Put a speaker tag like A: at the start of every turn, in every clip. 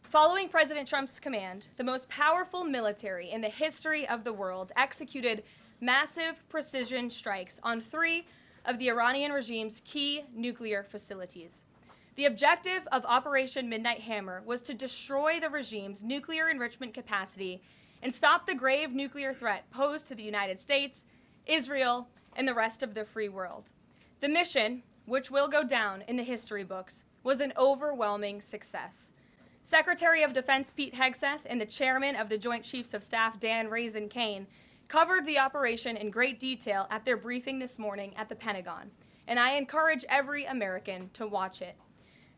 A: Following President Trump's command, the most powerful military in the history of the world executed massive precision strikes on 3 of the Iranian regime's key nuclear facilities. The objective of Operation Midnight Hammer was to destroy the regime's nuclear enrichment capacity and stop the grave nuclear threat posed to the United States, Israel, and the rest of the free world. The mission, which will go down in the history books, was an overwhelming success. Secretary of Defense Pete Hegseth and the chairman of the Joint Chiefs of Staff Dan Raisin Kane covered the operation in great detail at their briefing this morning at the Pentagon, and I encourage every American to watch it.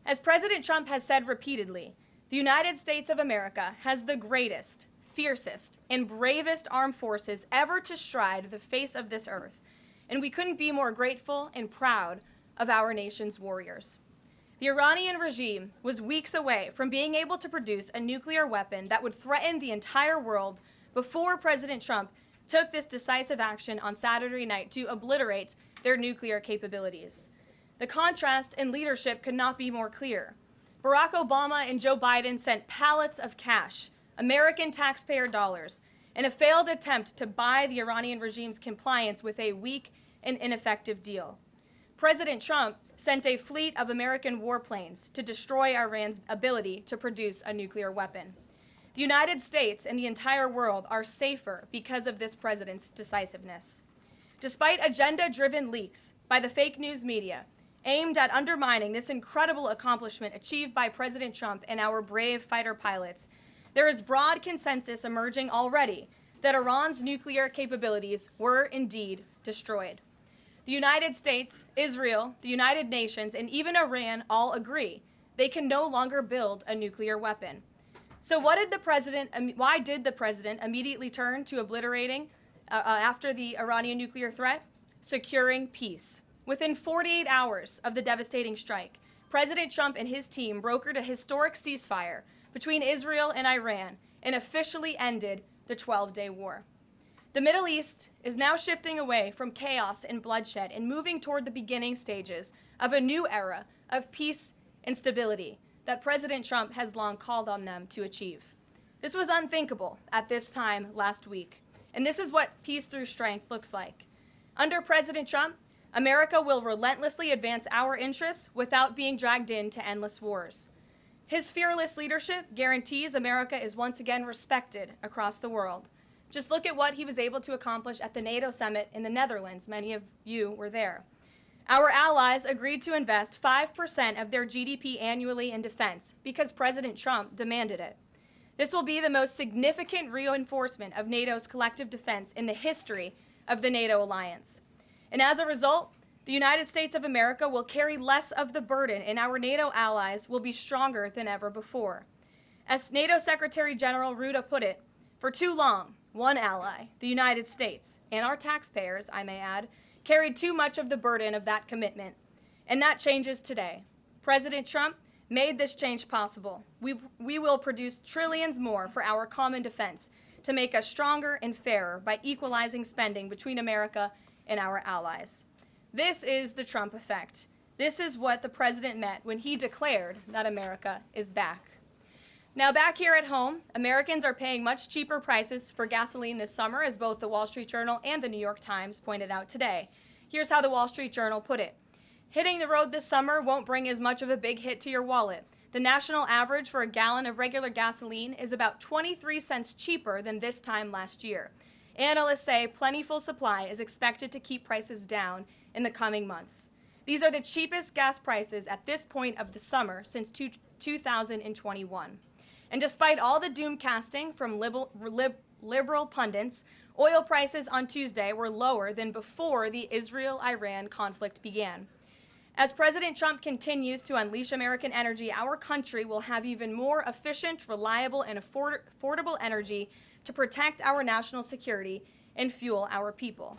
A: As President Trump has said repeatedly, the United States of America has the greatest, fiercest, and bravest armed forces ever to stride the face of this earth, and we couldn't be more grateful and proud of our nation's warriors. The Iranian regime was weeks away from being able to produce a nuclear weapon that would threaten the entire world before President Trump took this decisive action on Saturday night to obliterate their nuclear capabilities. The contrast in leadership could not be more clear. Barack Obama and Joe Biden sent pallets of cash, American taxpayer dollars, in a failed attempt to buy the Iranian regime's compliance with a weak and ineffective deal. President Trump sent a fleet of American warplanes to destroy Iran's ability to produce a nuclear weapon. The United States and the entire world are safer because of this president's decisiveness. Despite agenda-driven leaks by the fake news media aimed at undermining this incredible accomplishment achieved by President Trump and our brave fighter pilots, there is broad consensus emerging already that Iran's nuclear capabilities were indeed destroyed. The United States, Israel, the United Nations, and even Iran all agree they can no longer build a nuclear weapon. So why did the president immediately turn to obliterating after the Iranian nuclear threat? Securing peace. Within 48 hours of the devastating strike, President Trump and his team brokered a historic ceasefire between Israel and Iran and officially ended the 12-day war. The Middle East is now shifting away from chaos and bloodshed and moving toward the beginning stages of a new era of peace and stability that President Trump has long called on them to achieve. This was unthinkable at this time last week, and this is what peace through strength looks like. Under President Trump, America will relentlessly advance our interests without being dragged into endless wars. His fearless leadership guarantees America is once again respected across the world. Just look at what he was able to accomplish at the NATO summit in the Netherlands. Many of you were there. Our allies agreed to invest 5% of their GDP annually in defense because President Trump demanded it. This will be the most significant reinforcement of NATO's collective defense in the history of the NATO alliance. And as a result, the United States of America will carry less of the burden, and our NATO allies will be stronger than ever before. As NATO Secretary General Ruda put it, for too long, one ally, the United States, and our taxpayers, I may add, carried too much of the burden of that commitment. And that changes today. President Trump made this change possible. We will produce trillions more for our common defense to make us stronger and fairer by equalizing spending between America and our allies. This is the Trump effect. This is what the president meant when he declared that America is back. Now, back here at home, Americans are paying much cheaper prices for gasoline this summer, as both the Wall Street Journal and the New York Times pointed out today. Here's how the Wall Street Journal put it. Hitting the road this summer won't bring as much of a big hit to your wallet. The national average for a gallon of regular gasoline is about 23 cents cheaper than this time last year. Analysts say plentiful supply is expected to keep prices down in the coming months. These are the cheapest gas prices at this point of the summer since 2021. And despite all the doom casting from liberal pundits, oil prices on Tuesday were lower than before the Israel-Iran conflict began. As President Trump continues to unleash American energy, our country will have even more efficient, reliable, and affordable energy to protect our national security and fuel our people.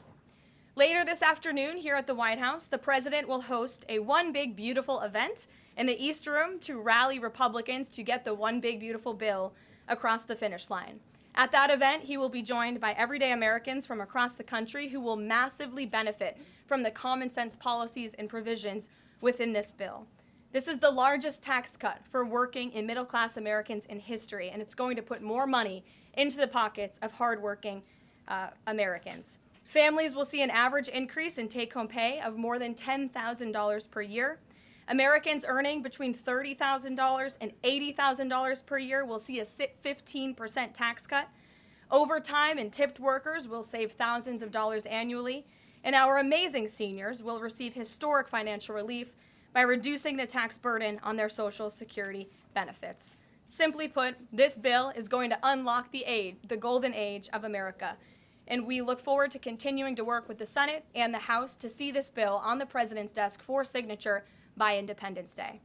A: Later this afternoon here at the White House, the president will host a One Big Beautiful event in the East Room to rally Republicans to get the One Big Beautiful bill across the finish line. At that event, he will be joined by everyday Americans from across the country who will massively benefit from the common sense policies and provisions within this bill. This is the largest tax cut for working and middle-class Americans in history, and it's going to put more money into the pockets of hardworking Americans. Families will see an average increase in take-home pay of more than $10,000 per year. Americans earning between $30,000 and $80,000 per year will see a 15% tax cut. Overtime and tipped workers will save thousands of dollars annually. And our amazing seniors will receive historic financial relief by reducing the tax burden on their Social Security benefits. Simply put, this bill is going to unlock the golden age of America. And we look forward to continuing to work with the Senate and the House to see this bill on the President's desk for signature by Independence Day.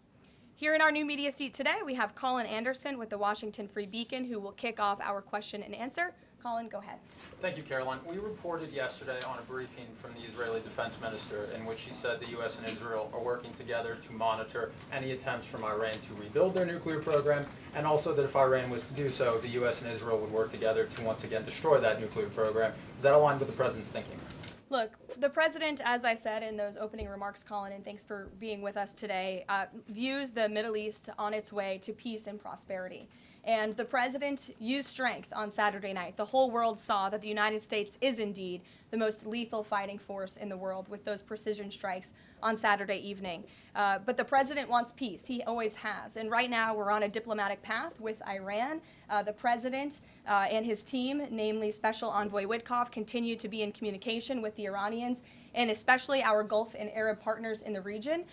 A: Here in our new media seat today, we have Colin Anderson with the Washington Free Beacon, who will kick off our question and answer. Colin, go ahead.
B: Thank you, Karoline. We reported yesterday on a briefing from the Israeli defense minister in which she said the U.S. and Israel are working together to monitor any attempts from Iran to rebuild their nuclear program, and also that if Iran was to do so, the U.S. and Israel would work together to once again destroy that nuclear program. Is that aligned with the President's thinking?
A: Look, the President, as I said in those opening remarks, Colin, and thanks for being with us today, views the Middle East on its way to peace and prosperity. And the President used strength on Saturday night. The whole world saw that the United States is indeed the most lethal fighting force in the world with those precision strikes on Saturday evening. But the President wants peace. He always has. And right now we're on a diplomatic path with Iran. The President and his team, namely Special Envoy Witkoff, continue to be in communication with the Iranians and especially our Gulf and Arab partners in the region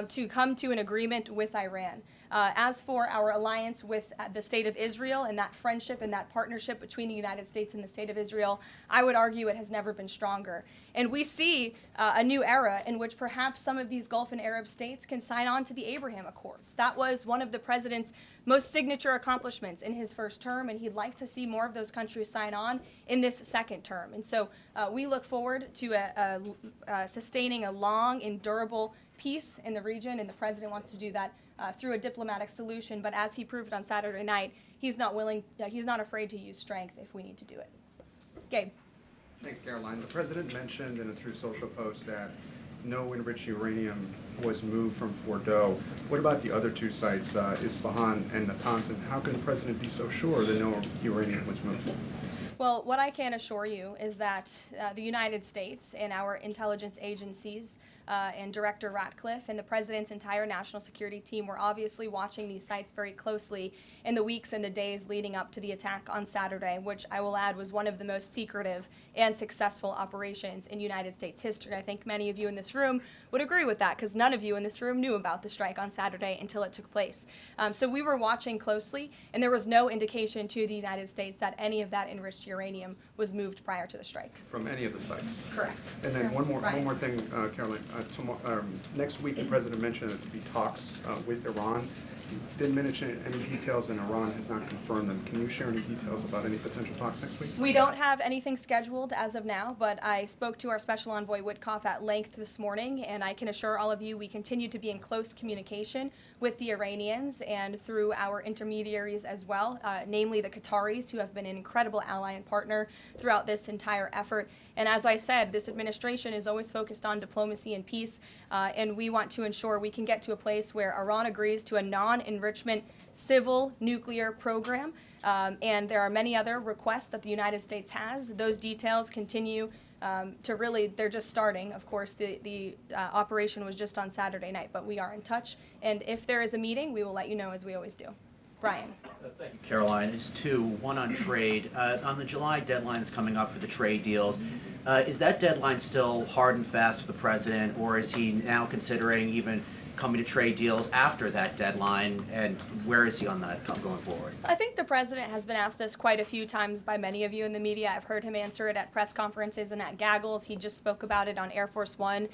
A: to come to an agreement with Iran. As for our alliance with the State of Israel and that friendship and that partnership between the United States and the State of Israel, I would argue it has never been stronger. And we see a new era in which perhaps some of these Gulf and Arab states can sign on to the Abraham Accords. That was one of the President's most signature accomplishments in his first term, and he'd like to see more of those countries sign on in this second term. And so we look forward to sustaining a long and durable peace in the region, and the President wants to do that through a diplomatic solution. But as he proved on Saturday night, he's not afraid to use strength if we need to do it. Gabe.
C: Thanks, Karoline. The President mentioned in a Truth Social post that no enriched uranium was moved from Fordow. What about the other two sites, Isfahan and Natanz, and how can the President be so sure that no uranium was moved?
A: Well, what I can assure you is that the United States and our intelligence agencies and Director Ratcliffe and the President's entire national security team were obviously watching these sites very closely in the weeks and the days leading up to the attack on Saturday, which I will add was one of the most secretive and successful operations in United States history. I think many of you in this room would agree with that because none of you in this room knew about the strike on Saturday until it took place. So we were watching closely, and there was no indication to the United States that any of that enriched uranium was moved prior to the strike.
C: From any of the sites?
A: Correct.
C: And then one more thing, Karoline. Next week, the President mentioned that there would be talks with Iran. He didn't mention any details, and Iran has not confirmed them. Can you share any details about any potential talks next week?
A: We don't have anything scheduled as of now, but I spoke to our Special Envoy Witkoff at length this morning, and I can assure all of you we continue to be in close communication with the Iranians and through our intermediaries as well, namely the Qataris, who have been an incredible ally and partner throughout this entire effort. And as I said, this administration is always focused on diplomacy and peace, and we want to ensure we can get to a place where Iran agrees to a non-enrichment civil nuclear program. And there are many other requests that the United States has. Those details continue to really, they're just starting. Of course, the operation was just on Saturday night, but we are in touch. And if there is a meeting, we will let you know, as we always do. Brian.
D: Thank you, Karoline. There's two. One on trade. On the July deadline that's coming up for the trade deals, is that deadline still hard and fast for the President, or is he now considering even coming to trade deals after that deadline, and where is he on that going forward?
A: I think the President has been asked this quite a few times by many of you in the media. I've heard him answer it at press conferences and at gaggles. He just spoke about it on Air Force One.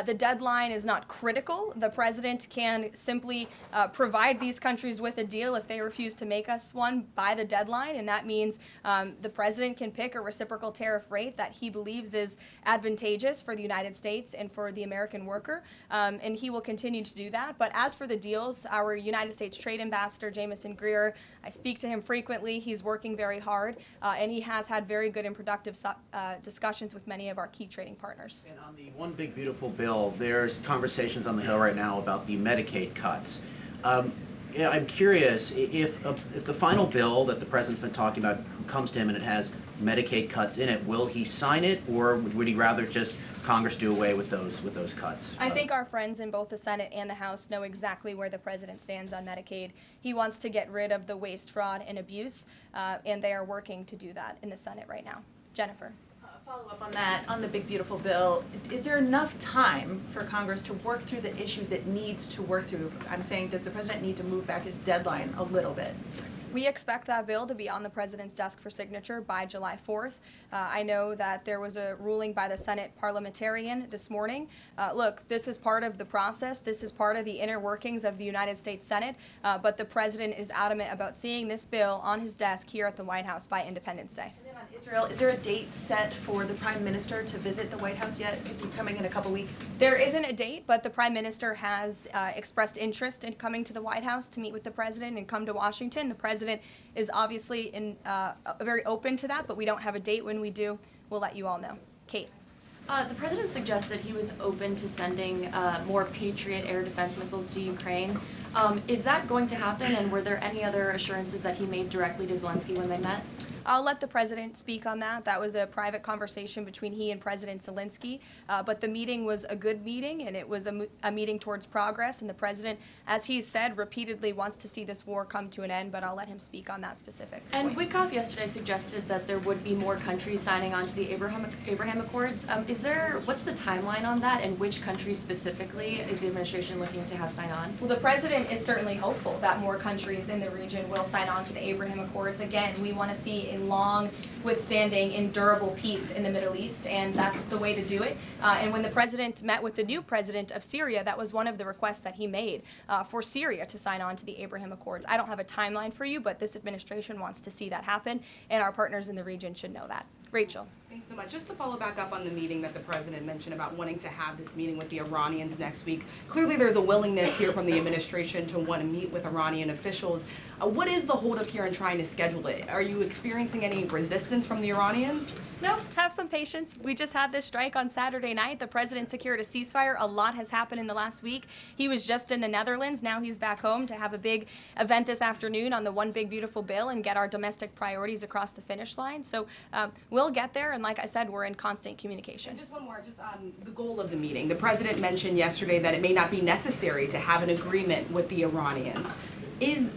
A: The deadline is not critical. The President can simply provide these countries with a deal if they refuse to make us one by the deadline, and that means the President can pick a reciprocal tariff rate that he believes is advantageous for the United States and for the American worker, and he will continue to do that. But as for the deals, our United States Trade Ambassador, Jamison Greer, I speak to him frequently. He's working very hard, and he has had very good and productive discussions with many of our key trading partners.
D: And on the One Big Beautiful Bill, there's conversations on the Hill right now about the Medicaid cuts. Yeah, I'm curious if the final bill that the president's been talking about comes to him and it has Medicaid cuts in it, will he sign it, or would he rather just Congress do away with those cuts?
A: I think our friends in both the Senate and the House know exactly where the president stands on Medicaid. He wants to get rid of the waste, fraud, and abuse, and they are working to do that in the Senate right now. Jennifer.
E: Follow up on that, on the big beautiful bill, is there enough time for Congress to work through the issues it needs to work through? I'm saying, does the president need to move back his deadline a little bit?
A: We expect that bill to be on the president's desk for signature by July 4th. I know that there was a ruling by the Senate parliamentarian this morning. Look, this is part of the process. This is part of the inner workings of the United States Senate, but the president is adamant about seeing this bill on his desk here at the White House by Independence Day.
E: And then on Israel, is there a date set for the prime minister to visit the White House yet? Is he coming in a couple weeks?
A: There isn't a date, but the prime minister has expressed interest in coming to the White House to meet with the president and come to Washington. The president is obviously very open to that, but we don't have a date. When we do, we'll let you all know. Kate.
F: The president suggested he was open to sending more Patriot air defense missiles to Ukraine. Is that going to happen, and were there any other assurances that he made directly to Zelensky when they met?
A: I'll let the president speak on that. That was a private conversation between he and President Zelensky, but the meeting was a good meeting, and it was a meeting towards progress, and the president, as he said, repeatedly wants to see this war come to an end, but I'll let him speak on that specific
F: And
A: point.
F: Witkoff yesterday suggested that there would be more countries signing on to the Abraham Accords. What's the timeline on that, and which countries specifically is the administration looking to have sign on?
A: Well, the president is certainly hopeful that more countries in the region will sign on to the Abraham Accords. Again, we want to see a long, withstanding, endurable peace in the Middle East, and that's the way to do it. And when the president met with the new president of Syria, that was one of the requests that he made for Syria to sign on to the Abraham Accords. I don't have a timeline for you, but this administration wants to see that happen, and our partners in the region should know that. Rachel.
G: Thanks so much. Just to follow back up on the meeting that the president mentioned about wanting to have this meeting with the Iranians next week. Clearly there's a willingness here from the administration to want to meet with Iranian officials. What is the holdup here in trying to schedule it? Are you experiencing any resistance from the Iranians?
A: No, have some patience. We just had this strike on Saturday night. The president secured a ceasefire. A lot has happened in the last week. He was just in the Netherlands. Now he's back home to have a big event this afternoon on the One Big Beautiful Bill and get our domestic priorities across the finish line. So we'll get there, and like I said, we're in constant communication.
G: And just one more, just on the goal of the meeting. The president mentioned yesterday that it may not be necessary to have an agreement with the Iranians.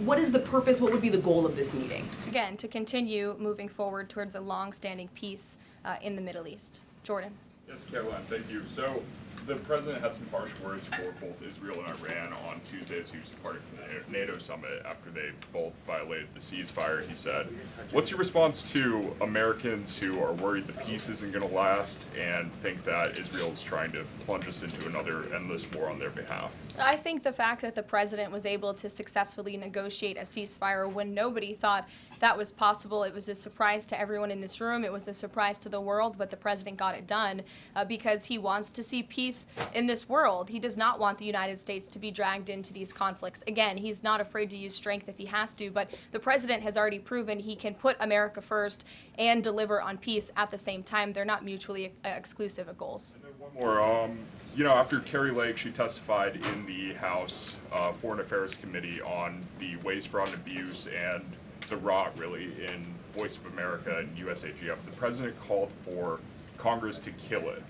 G: What is the purpose, what would be the goal of this meeting?
A: Again, to continue moving forward towards a long-standing peace in the Middle East. Jordan.
H: Yes, Karoline, thank you. So the president had some harsh words for both Israel and Iran on Tuesday as he was departing from the NATO summit after they both violated the ceasefire. He said, what's your response to Americans who are worried the peace isn't going to last and think that Israel is trying to plunge us into another endless war on their behalf?
A: I think the fact that the president was able to successfully negotiate a ceasefire when nobody thought that was possible, it was a surprise to everyone in this room, it was a surprise to the world, but the president got it done because he wants to see peace in this world. He does not want the United States to be dragged into these conflicts. Again, he's not afraid to use strength if he has to, but the president has already proven he can put America first and deliver on peace at the same time. They're not mutually exclusive goals.
H: And then one more. After Kari Lake, she testified in the House Foreign Affairs Committee on the waste, fraud, and abuse and the rot, really, in Voice of America and USAGF. The president called for Congress to kill it.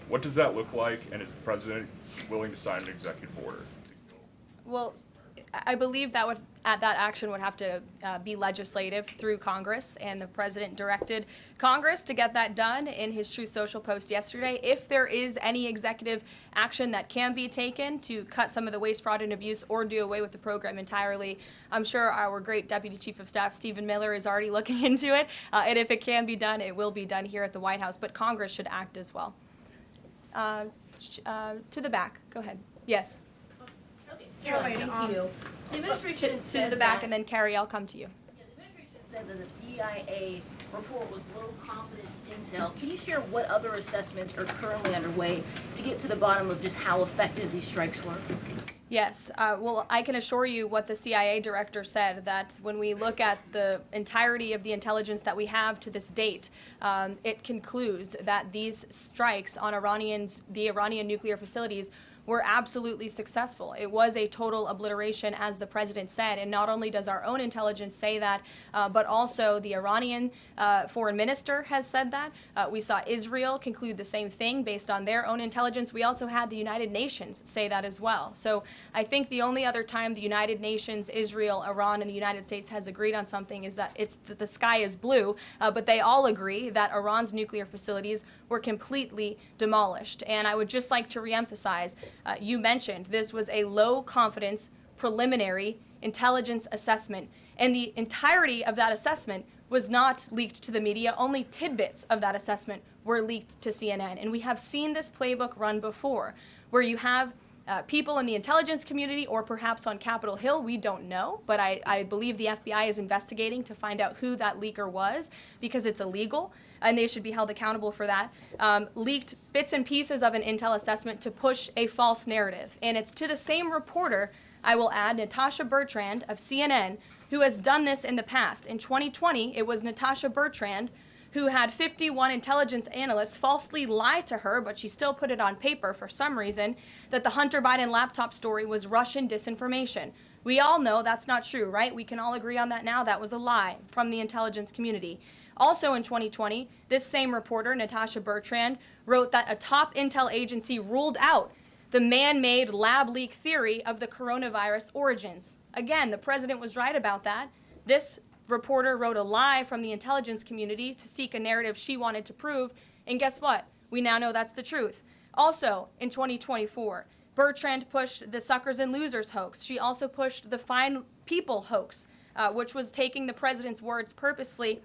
H: What does that look like, and is the president willing to sign an executive order?
A: Well, I believe that action would have to be legislative through Congress, and the president directed Congress to get that done in his Truth Social post yesterday. If there is any executive action that can be taken to cut some of the waste, fraud, and abuse or do away with the program entirely, I'm sure our great Deputy Chief of Staff, Stephen Miller, is already looking into it, and if it can be done, it will be done here at the White House, but Congress should act as well. To the back, go ahead. Yes.
I: Caroline, thank you. The administration has
A: To
I: said
A: the back,
I: that,
A: and then Carrie, I'll come to you.
I: the administration has said that the DIA report was low confidence intel. Can you share what other assessments are currently underway to get to the bottom of just how effective these strikes were?
A: Yes, well, I can assure you what the CIA director said, that when we look at the entirety of the intelligence that we have to this date, it concludes that these strikes on the Iranian nuclear facilities were absolutely successful. It was a total obliteration, as the president said, and not only does our own intelligence say that, but also the Iranian foreign minister has said that. We saw Israel conclude the same thing based on their own intelligence. We also had the United Nations say that as well. So I think the only other time the United Nations, Israel, Iran, and the United States has agreed on something is that the sky is blue, but they all agree that Iran's nuclear facilities were completely demolished. And I would just like to reemphasize, you mentioned this was a low confidence preliminary intelligence assessment, and the entirety of that assessment was not leaked to the media. Only tidbits of that assessment were leaked to CNN. And we have seen this playbook run before, where you have people in the intelligence community, or perhaps on Capitol Hill, we don't know, but I believe the FBI is investigating to find out who that leaker was, because it's illegal and they should be held accountable for that, leaked bits and pieces of an intel assessment to push a false narrative. And it's to the same reporter, I will add, Natasha Bertrand of CNN, who has done this in the past. In 2020, it was Natasha Bertrand who had 51 intelligence analysts falsely lie to her, but she still put it on paper for some reason, that the Hunter Biden laptop story was Russian disinformation. We all know that's not true, right? We can all agree on that now. That was a lie from the intelligence community. Also in 2020, this same reporter, Natasha Bertrand, wrote that a top intel agency ruled out the man-made lab leak theory of the coronavirus origins. Again, the president was right about that. This reporter wrote a lie from the intelligence community to seek a narrative she wanted to prove, and guess what? We now know that's the truth. Also, in 2024, Bertrand pushed the suckers and losers hoax. She also pushed the fine people hoax, which was taking the president's words purposely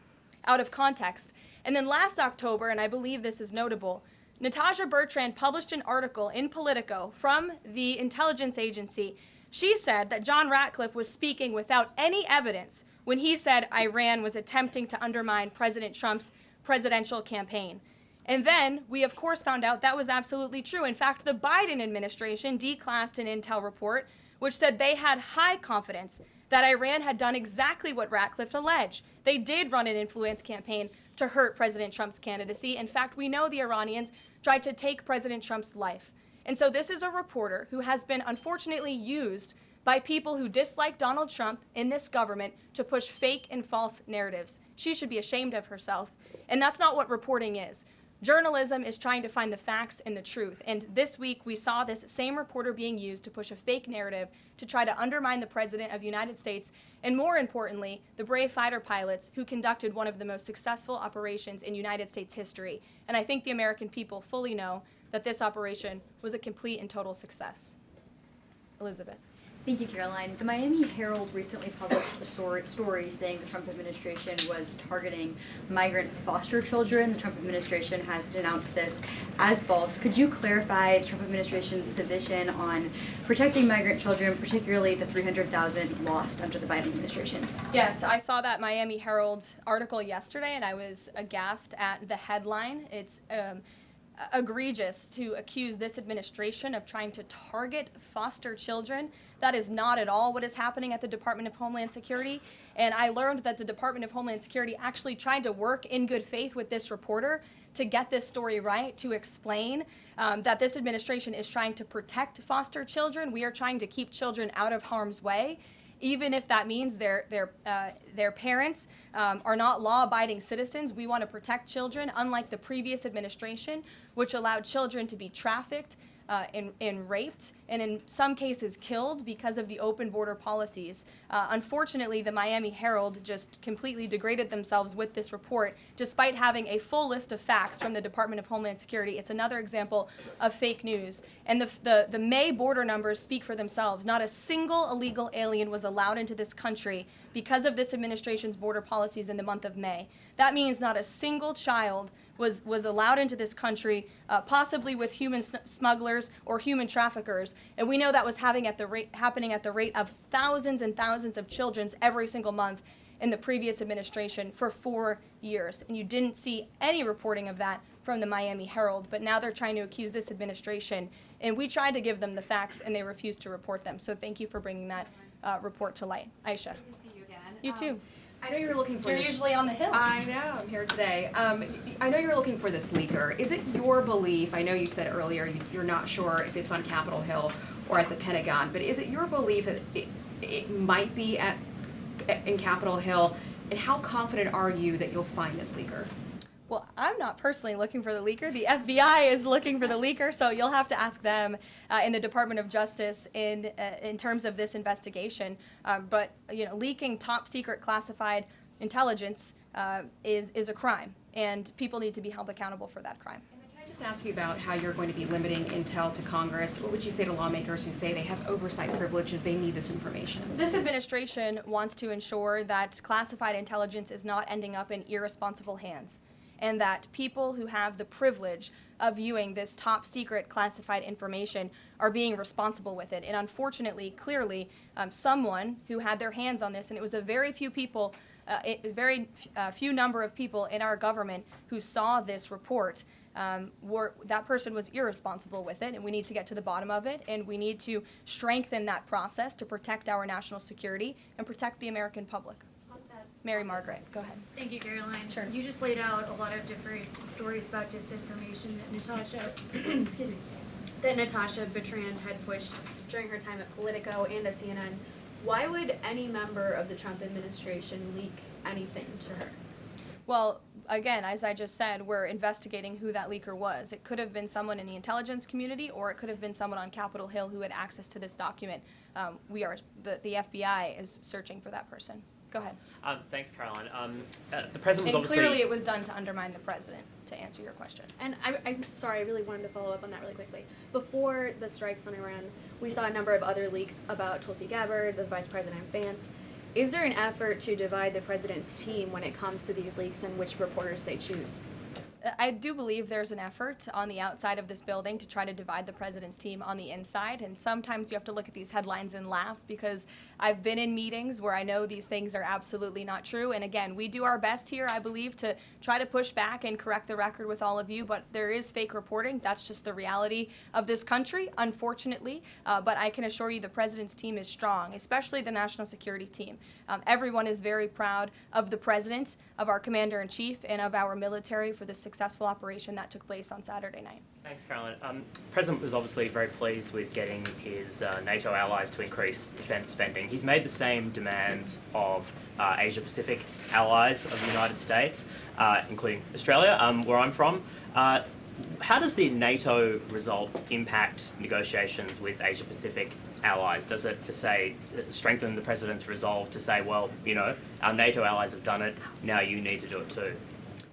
A: out of context. And then last October, and I believe this is notable, Natasha Bertrand published an article in Politico from the intelligence agency. She said that John Ratcliffe was speaking without any evidence when he said Iran was attempting to undermine President Trump's presidential campaign. And then we, of course, found out that was absolutely true. In fact, the Biden administration declassed an intel report which said they had high confidence that Iran had done exactly what Ratcliffe alleged. They did run an influence campaign to hurt President Trump's candidacy. In fact, we know the Iranians tried to take President Trump's life. And so this is a reporter who has been unfortunately used by people who dislike Donald Trump in this government to push fake and false narratives. She should be ashamed of herself. And that's not what reporting is. Journalism is trying to find the facts and the truth. And this week we saw this same reporter being used to push a fake narrative to try to undermine the President of the United States, and more importantly, the brave fighter pilots who conducted one of the most successful operations in United States history. And I think the American people fully know that this operation was a complete and total success. Elizabeth.
J: Thank you, Caroline. The Miami Herald recently published a story saying the Trump administration was targeting migrant foster children. The Trump administration has denounced this as false. Could you clarify the Trump administration's position on protecting migrant children, particularly the 300,000 lost under the Biden administration?
A: Yes, I saw that Miami Herald article yesterday, and I was aghast at the headline. It's egregious to accuse this administration of trying to target foster children. That is not at all what is happening at the Department of Homeland Security. And I learned that the Department of Homeland Security actually tried to work in good faith with this reporter to get this story right, to explain that this administration is trying to protect foster children. We are trying to keep children out of harm's way, even if that means their parents are not law-abiding citizens. We want to protect children, unlike the previous administration, which allowed children to be trafficked and raped, and in some cases killed because of the open border policies. Unfortunately, the Miami Herald just completely degraded themselves with this report, despite having a full list of facts from the Department of Homeland Security. It's another example of fake news. And the May border numbers speak for themselves. Not a single illegal alien was allowed into this country because of this administration's border policies in the month of May. That means not a single child was allowed into this country, possibly with human smugglers or human traffickers. And we know that was happening at the rate of thousands and thousands of children every single month. in the previous administration for 4 years. And you didn't see any reporting of that from the Miami Herald, but now they're trying to accuse this administration. And we tried to give them the facts, and they refused to report them. So thank you for bringing that report to light. Aisha.
K: Good to see you again.
A: You too.
K: I know you're looking for
A: You're
K: this.
A: usually on the Hill.
K: I know, I'm here today. I know you're looking for this leaker. Is it your belief, I know you said earlier you're not sure if it's on Capitol Hill or at the Pentagon, but is it your belief that it might be in Capitol Hill, and how confident are you that you'll find this leaker?
A: Well, I'm not personally looking for the leaker. The FBI is looking for the leaker, so you'll have to ask them in the Department of Justice in terms of this investigation. But you know, leaking top secret classified intelligence is a crime, and people need to be held accountable for that crime.
K: And then can I just ask you about how you're going to be limiting intel to Congress? What would you say to lawmakers who say they have oversight privileges, they need this information?
A: This administration wants to ensure that classified intelligence is not ending up in irresponsible hands, and that people who have the privilege of viewing this top secret classified information are being responsible with it. And unfortunately, clearly, someone who had their hands on this, and it was a very few people, few number of people in our government who saw this report, that person was irresponsible with it, and we need to get to the bottom of it, and we need to strengthen that process to protect our national security and protect the American public. Mary Margaret, go ahead.
L: Thank you, Karoline.
A: Sure.
L: You just laid out a lot of different stories about disinformation that Natasha, excuse me, that Natasha Bertrand had pushed during her time at Politico and at CNN. Why would any member of the Trump administration leak anything to her?
A: Well, again, as I just said, we're investigating who that leaker was. It could have been someone in the intelligence community, or it could have been someone on Capitol Hill who had access to this document. The FBI is searching for that person. Go ahead.
M: Thanks, Caroline. The president was
A: And
M: obviously...
A: clearly it was done to undermine the president, to answer your question.
L: And I'm sorry, I really wanted to follow up on that really quickly. Before the strikes on Iran, we saw a number of other leaks about Tulsi Gabbard, the Vice President Vance. Is there an effort to divide the president's team when it comes to these leaks and which reporters they choose?
A: I do believe there's an effort on the outside of this building to try to divide the president's team on the inside, and sometimes you have to look at these headlines and laugh, because I've been in meetings where I know these things are absolutely not true, and again, we do our best here, I believe, to try to push back and correct the record with all of you, but there is fake reporting. That's just the reality of this country, unfortunately, but I can assure you the president's team is strong, especially the national security team. Everyone is very proud of the president, of our commander-in-chief, and of our military for the successful operation that took place on Saturday night.
M: Thanks, Caroline. The President was obviously very pleased with getting his NATO allies to increase defence spending. He's made the same demands of Asia-Pacific allies of the United States, including Australia, where I'm from. How does the NATO result impact negotiations with Asia-Pacific allies? Does it, for say, strengthen the President's resolve to say, well, you know, our NATO allies have done it, now you need to do it too?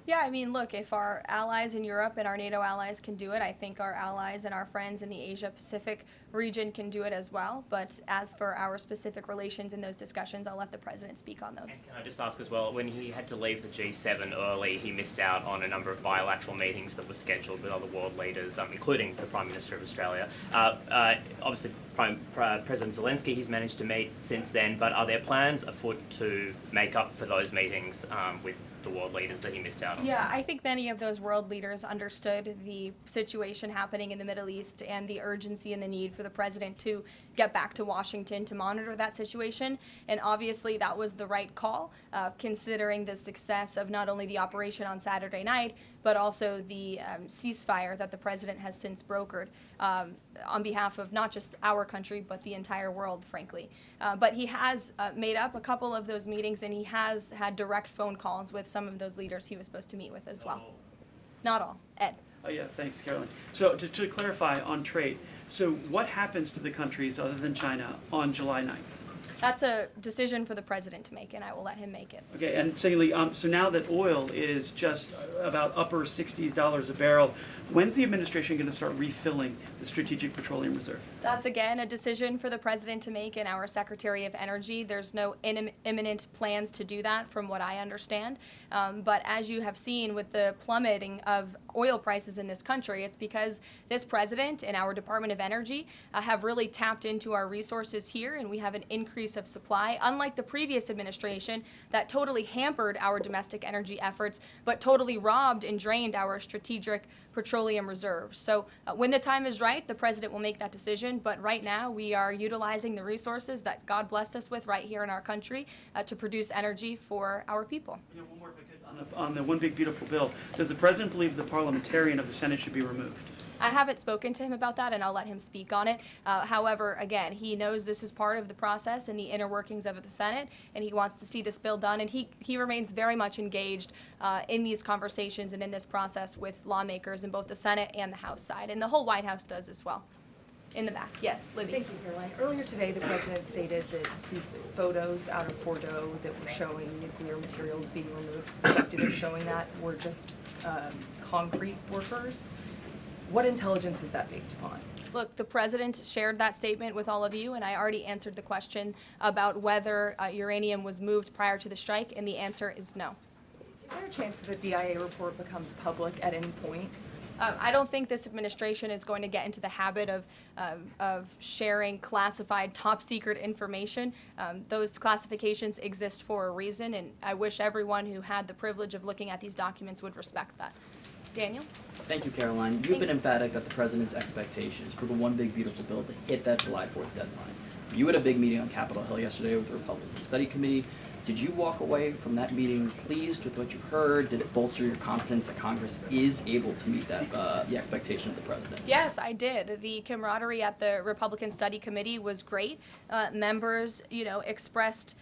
A: Yeah, I mean, look, if our allies in Europe and our NATO allies can do it, I think our allies and our friends in the Asia-Pacific region can do it as well. But as for our specific relations in those discussions, I'll let the president speak on those.
M: And can I just ask as well, when he had to leave the G7 early, he missed out on a number of bilateral meetings that were scheduled with other world leaders, including the Prime Minister of Australia. Obviously, President Zelensky, he's managed to meet since then, but are there plans afoot to make up for those meetings with the world leaders that he missed out on?
A: Yeah, I think many of those world leaders understood the situation happening in the Middle East and the urgency and the need for the president to get back to Washington to monitor that situation. And obviously that was the right call, considering the success of not only the operation on Saturday night, but also the ceasefire that the president has since brokered on behalf of not just our country, but the entire world, frankly. But he has made up a couple of those meetings, and he has had direct phone calls with some of those leaders he was supposed to meet with as well. Not all. Ed.
N: Oh yeah, thanks, Caroline. So to clarify on trade, so what happens to the countries other than China on July 9th?
A: That's a decision for the president to make, and I will let him make it.
N: Okay, and secondly, so now that oil is just about upper $60s a barrel, when's the administration going to start refilling the Strategic Petroleum Reserve?
A: That's again a decision for the president to make and our Secretary of Energy. There's no imminent plans to do that from what I understand. But as you have seen with the plummeting of oil prices in this country, it's because this president and our Department of Energy have really tapped into our resources here, and we have an increase of supply, unlike the previous administration that totally hampered our domestic energy efforts, but totally robbed and drained our strategic petroleum reserves. So when the time is right, the president will make that decision. But right now, we are utilizing the resources that God blessed us with right here in our country to produce energy for our people.
N: Yeah, one more if I could. On the one big beautiful bill, does the president believe the parliamentarian of the Senate should be removed?
A: I haven't spoken to him about that, and I'll let him speak on it. However, again, he knows this is part of the process and the inner workings of the Senate, and he wants to see this bill done, and he remains very much engaged in these conversations and in this process with lawmakers in both the Senate and the House side, and the whole White House does as well. In the back, yes, Libby.
O: Thank you, Karoline. Earlier today, the president stated that these photos out of Fordo that were showing nuclear materials being removed, suspected of showing that, were just concrete workers. What intelligence is that based upon?
A: Look, the president shared that statement with all of you, and I already answered the question about whether uranium was moved prior to the strike, and the answer is no.
O: Is there a chance that the DIA report becomes public at any point?
A: I don't think this administration is going to get into the habit of sharing classified, top-secret information. Those classifications exist for a reason, and I wish everyone who had the privilege of looking at these documents would respect that. Daniel?
P: Thank you, Karoline. You've been emphatic that the president's expectations for the one big beautiful bill to hit that July 4th deadline. You had a big meeting on Capitol Hill yesterday with the Republican Study Committee. Did you walk away from that meeting pleased with what you heard? Did it bolster your confidence that Congress is able to meet that the expectation of the president?
A: Yes, I did. The camaraderie at the Republican Study Committee was great. Members, expressed,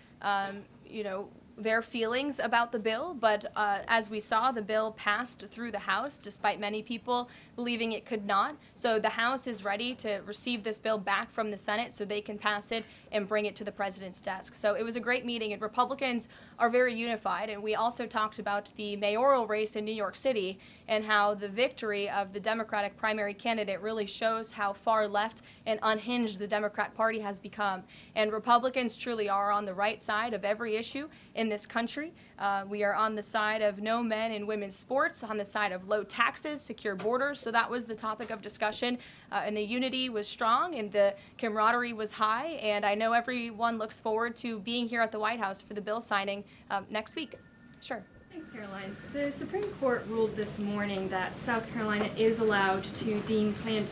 A: their feelings about the bill, but as we saw, the bill passed through the House, despite many people believing it could not. So the House is ready to receive this bill back from the Senate so they can pass it and bring it to the president's desk. So it was a great meeting, and Republicans are very unified. And we also talked about the mayoral race in New York City and how the victory of the Democratic primary candidate really shows how far left and unhinged the Democrat Party has become. And Republicans truly are on the right side of every issue in this country. We are on the side of no men in women's sports, on the side of low taxes, secure borders. So that was the topic of discussion. And the unity was strong and the camaraderie was high. And I know everyone looks forward to being here at the White House for the bill signing next week. Sure.
Q: Thanks, Caroline. The Supreme Court ruled this morning that South Carolina is allowed to deem Planned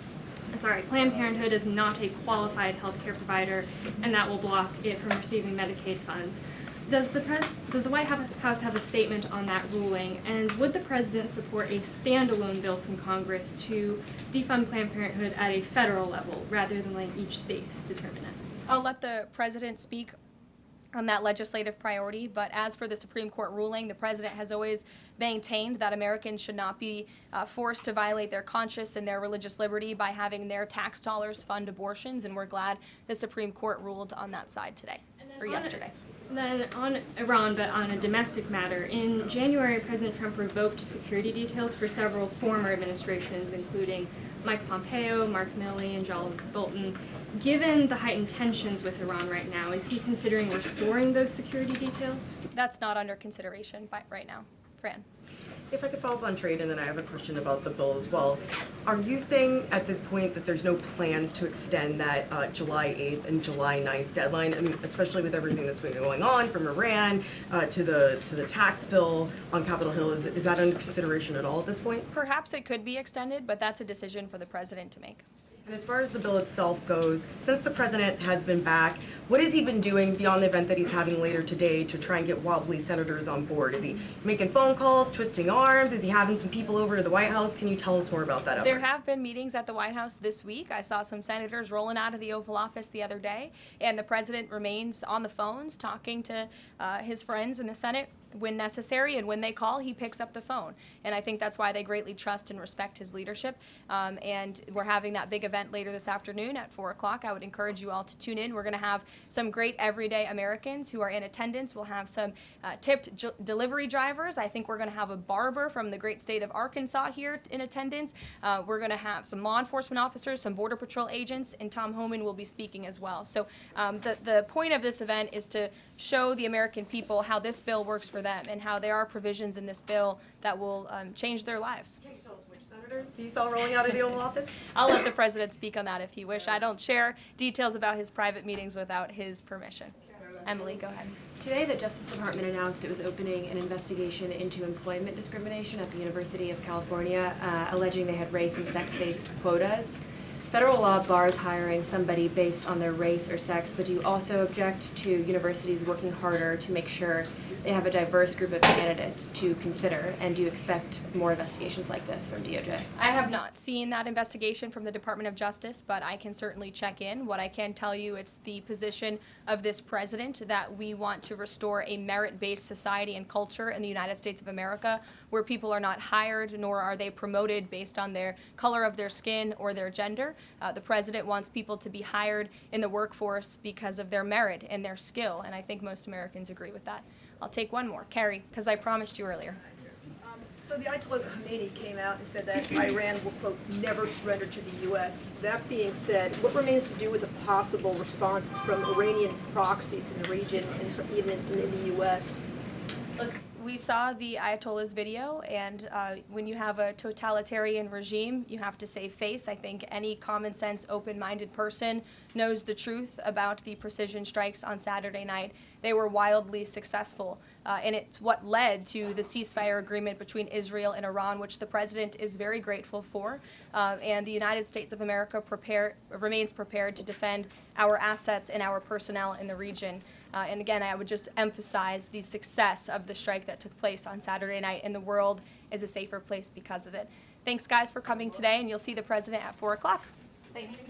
Q: Parenthood as not a qualified health care provider, and that will block it from receiving Medicaid funds. Does the White House have a statement on that ruling, and would the president support a standalone bill from Congress to defund Planned Parenthood at a federal level rather than letting each state determine it?
A: I'll let the president speak on that legislative priority, but as for the Supreme Court ruling, the president has always maintained that Americans should not be forced to violate their conscience and their religious liberty by having their tax dollars fund abortions, and we're glad the Supreme Court ruled on that side today, or yesterday.
Q: Then on Iran, but on a domestic matter, in January, President Trump revoked security details for several former administrations, including Mike Pompeo, Mark Milley, and John Bolton. Given the heightened tensions with Iran right now, is he considering restoring those security details?
A: That's not under consideration right now. Fran.
O: If I could follow up on trade, and then I have a question about the bill as well. Are you saying at this point that there's no plans to extend that July 8th and July 9th deadline? I mean, especially with everything that's been going on from Iran to the tax bill on Capitol Hill, is that under consideration at all at this point?
A: Perhaps it could be extended, but that's a decision for the president to make.
O: And as far as the bill itself goes, since the president has been back, what has he been doing beyond the event that he's having later today to try and get wobbly senators on board? Is he making phone calls, twisting arms? Is he having some people over to the White House? Can you tell us more about that?
A: There have been meetings at the White House this week. I saw some senators rolling out of the Oval Office the other day, and the president remains on the phones talking to his friends in the Senate when necessary, and when they call, he picks up the phone. And I think that's why they greatly trust and respect his leadership. And we're having that big event later this afternoon at 4 o'clock. I would encourage you all to tune in. We're going to have some great everyday Americans who are in attendance. We'll have some tipped delivery drivers. I think we're going to have a barber from the great state of Arkansas here in attendance. We're going to have some law enforcement officers, some Border Patrol agents, and Tom Homan will be speaking as well. So the point of this event is to show the American people how this bill works for them and how there are provisions in this bill that will change their lives.
O: Can you tell us which senators you saw rolling out of the Oval Office?
A: I'll let the president speak on that if he wish. I don't share details about his private meetings without his permission. Emily, go ahead.
F: Today, the Justice Department announced it was opening an investigation into employment discrimination at the University of California, alleging they had race and sex-based quotas. Federal law bars hiring somebody based on their race or sex, but do you also object to universities working harder to make sure they have a diverse group of candidates to consider? And do you expect more investigations like this from DOJ?
A: I have not seen that investigation from the Department of Justice, but I can certainly check in. What I can tell you, it's the position of this president that we want to restore a merit-based society and culture in the United States of America, where people are not hired nor are they promoted based on their color of their skin or their gender. The president wants people to be hired in the workforce because of their merit and their skill, and I think most Americans agree with that. I'll take one more. Carrie, because I promised you earlier.
R: So the Ayatollah Khomeini came out and said that Iran will, quote, never surrender to the U.S. That being said, what remains to do with the possible responses from Iranian proxies in the region and even in the U.S.?
A: Look, we saw the Ayatollah's video, and when you have a totalitarian regime, you have to save face. I think any common sense, open-minded person knows the truth about the precision strikes on Saturday night. They were wildly successful, and it's what led to the ceasefire agreement between Israel and Iran, which the president is very grateful for. And the United States of America remains prepared to defend our assets and our personnel in the region. And again, I would just emphasize the success of the strike that took place on Saturday night, and the world is a safer place because of it. Thanks, guys, for coming today, and you'll see the president at 4 o'clock. Thanks.